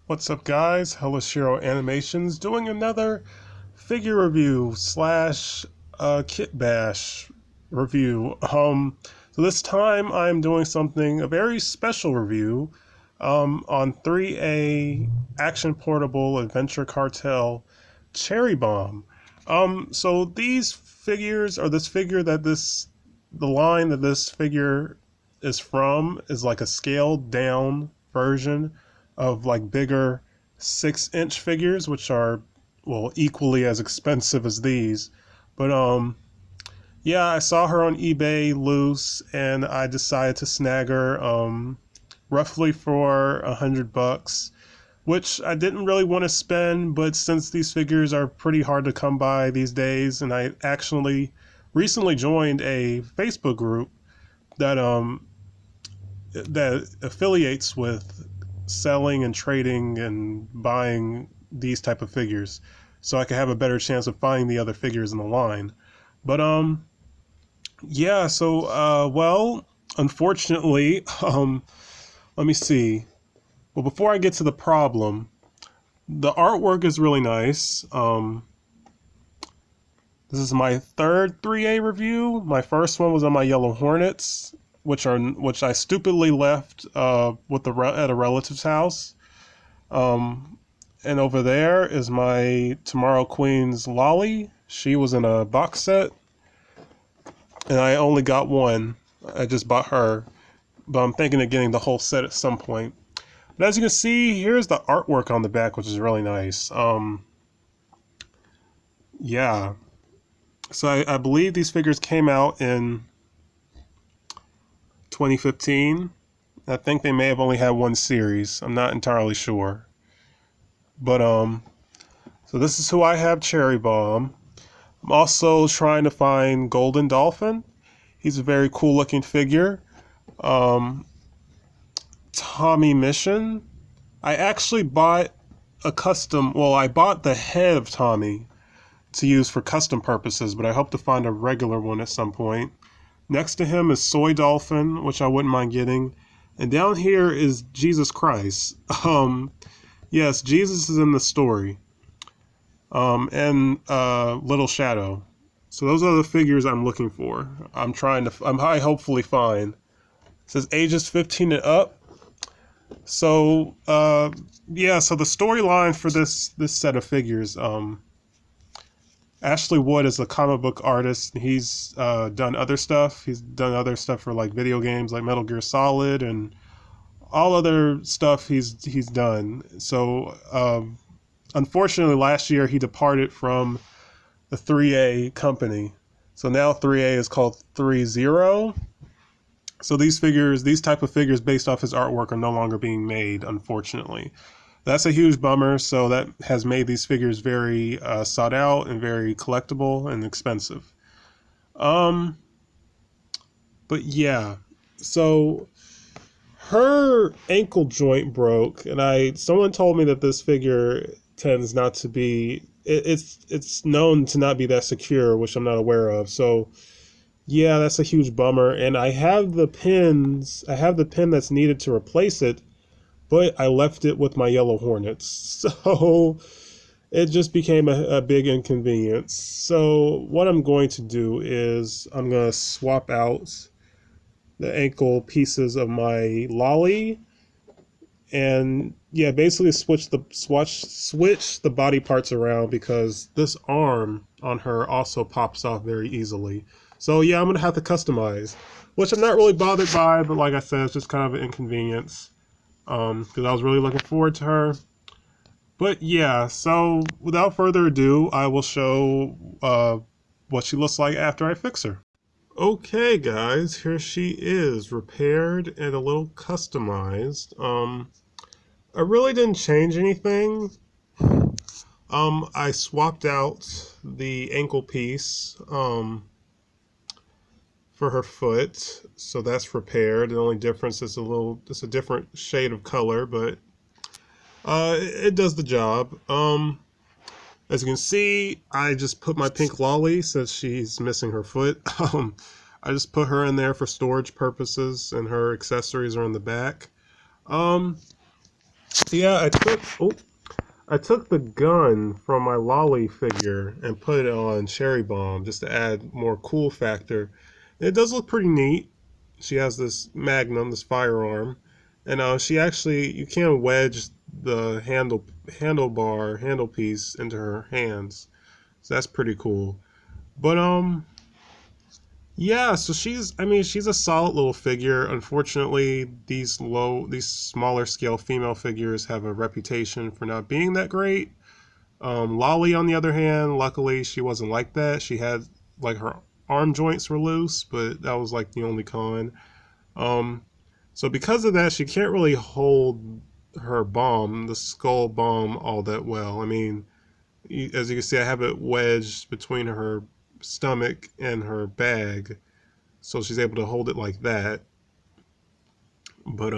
What's up, guys? Hello Animations doing another figure review slash kit bash review. So this time I'm doing a very special review on 3A Action Portable Adventure Cartel Cherry Bomb. So these figures, or this figure the line that this figure is from is like a scaled down version of like bigger 6-inch figures, which are, well, equally as expensive as these. But yeah, I saw her on eBay loose, and I decided to snag her roughly for $100, which I didn't really want to spend. But since these figures are pretty hard to come by these days, and I actually recently joined a Facebook group that that affiliates with selling and trading and buying these type of figures, so I could have a better chance of finding the other figures in the line. But yeah, so well, unfortunately, let me see. Well, before I get to the problem, the artwork is really nice. This is my third 3A review. My first one was on my Yellow Hornets, which I stupidly left at a relative's house. And over there is my Tomorrow Queen's Lolly. She was in a box set, and I only got one. I just bought her, but I'm thinking of getting the whole set at some point. But as you can see, here's the artwork on the back, which is really nice. Yeah. So I believe these figures came out in 2015. I think they may have only had one series. I'm not entirely sure. But so this is who I have, Cherry Bomb. I'm also trying to find Golden Dolphin. He's a very cool looking figure. Tommy Mission. I actually bought I bought the head of Tommy to use for custom purposes, but I hope to find a regular one at some point. Next to him is Soy Dolphin, which I wouldn't mind getting. And down here is Jesus Christ. Yes, Jesus is in the story. And Little Shadow. So those are the figures I'm looking for. I hopefully find. It says ages 15 and up. So yeah, so the storyline for this set of figures, Ashley Wood is a comic book artist. He's done other stuff. He's done other stuff for like video games like Metal Gear Solid and all other stuff he's done. So unfortunately last year he departed from the 3A company. So now 3A is called 3-0. So these type of figures based off his artwork are no longer being made, unfortunately. That's a huge bummer. So that has made these figures very sought out and very collectible and expensive. But yeah, so her ankle joint broke, and someone told me that this figure tends not to be. It's known to not be that secure, which I'm not aware of. So yeah, that's a huge bummer. And I have the pins. I have the pin that's needed to replace it, but I left it with my Yellow Hornets. So it just became a big inconvenience. So what I'm going to do is I'm going to swap out the ankle pieces of my Lolly, and yeah, basically switch the body parts around, because this arm on her also pops off very easily. So yeah, I'm going to have to customize, which I'm not really bothered by, but like I said, it's just kind of an inconvenience. Because I was really looking forward to her. But yeah, so without further ado, I will show what she looks like after I fix her. Okay guys, here she is, repaired and a little customized. I really didn't change anything. I swapped out the ankle piece for her foot, so that's repaired. The only difference is it's a different shade of color, but it does the job. As you can see, I just put my pink Lolly, since she's missing her foot. I just put her in there for storage purposes, and her accessories are in the back. Yeah, I took the gun from my Lolly figure and put it on Cherry Bomb just to add more cool factor. It does look pretty neat. She has this Magnum, this firearm, and she actually you can wedge the handle piece into her hands, so that's pretty cool. But yeah, so she's a solid little figure. Unfortunately, these smaller scale female figures have a reputation for not being that great. Lolly, on the other hand, luckily she wasn't like that. She had like her arm joints were loose, but that was like the only con. Um, so because of that, she can't really hold her bomb, the skull bomb, all that well. I mean, as you can see, I have it wedged between her stomach and her bag, so she's able to hold it like that. But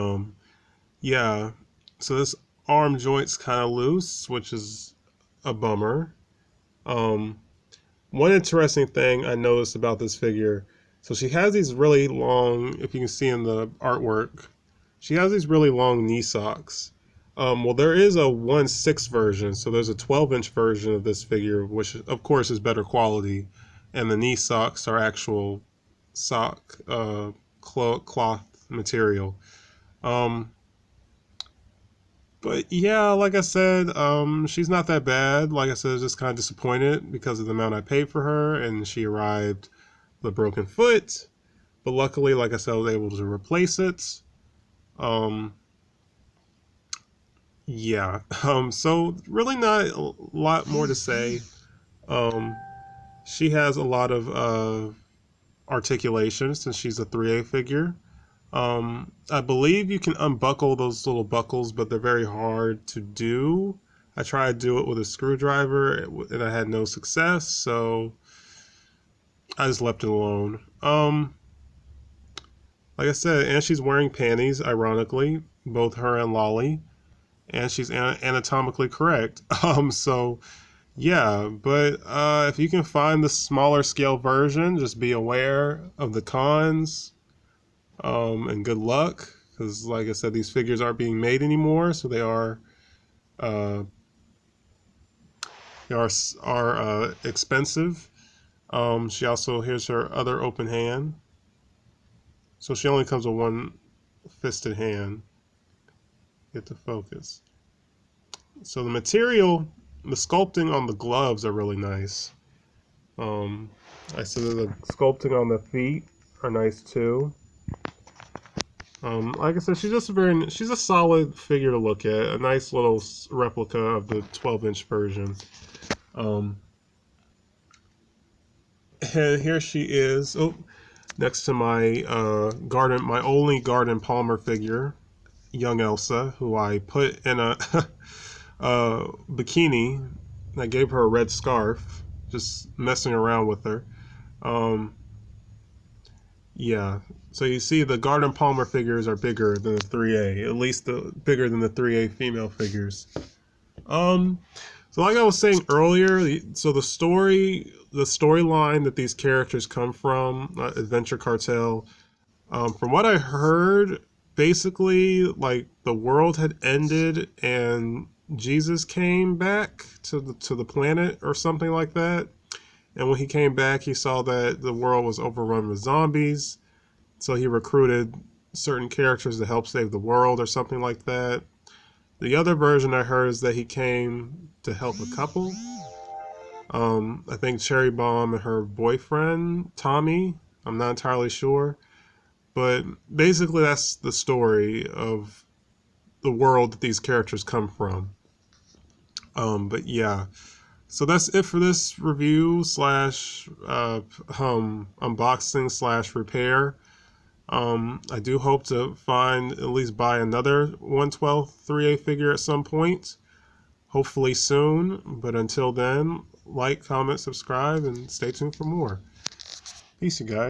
yeah. So this arm joint's kind of loose, which is a bummer. Um, One interesting thing I noticed about this figure, so she has these really long, if you can see in the artwork, she has these really long knee socks. Well, there is a 1/6 version, so there's a 12-inch version of this figure, which of course is better quality, and the knee socks are actual sock cloth material. Um, but yeah, like I said, she's not that bad. Like I said, I was just kind of disappointed because of the amount I paid for her, and she arrived with a broken foot. But luckily, like I said, I was able to replace it. Um, yeah. So really not a lot more to say. Um, she has a lot of articulation since she's a 3A figure. I believe you can unbuckle those little buckles, but they're very hard to do. I tried to do it with a screwdriver and I had no success, so I just left it alone. Like I said, and she's wearing panties, ironically, both her and Lolly, and she's anatomically correct. So yeah, but if you can find the smaller scale version, just be aware of the cons. And good luck, because like I said, these figures aren't being made anymore, so uh, they are expensive. She also here's her other open hand, so she only comes with one fisted hand. Get the focus. So the material, the sculpting on the gloves are really nice. I said the sculpting on the feet are nice too. Like I said, she's a solid figure to look at. A nice little replica of the 12-inch version. Um, and here she is. Oh, next to my my only Garden Palmer figure, young Elsa, who I put in a, a bikini. I gave her a red scarf, just messing around with her. Um, Yeah. So you see the Garden Palmer figures are bigger than the 3A, at least the bigger than the 3A female figures. Um so like I was saying earlier, the storyline that these characters come from, Adventure Cartel, from what I heard, basically like the world had ended and Jesus came back to the planet or something like that. And when he came back, he saw that the world was overrun with zombies. So he recruited certain characters to help save the world or something like that. The other version I heard is that he came to help a couple. I think Cherry Bomb and her boyfriend, Tommy. I'm not entirely sure. But basically, that's the story of the world that these characters come from. But yeah. So that's it for this review slash unboxing slash repair. I do hope to find, at least buy another 112 3A figure at some point, hopefully soon. But until then, like, comment, subscribe, and stay tuned for more. Peace, you guys.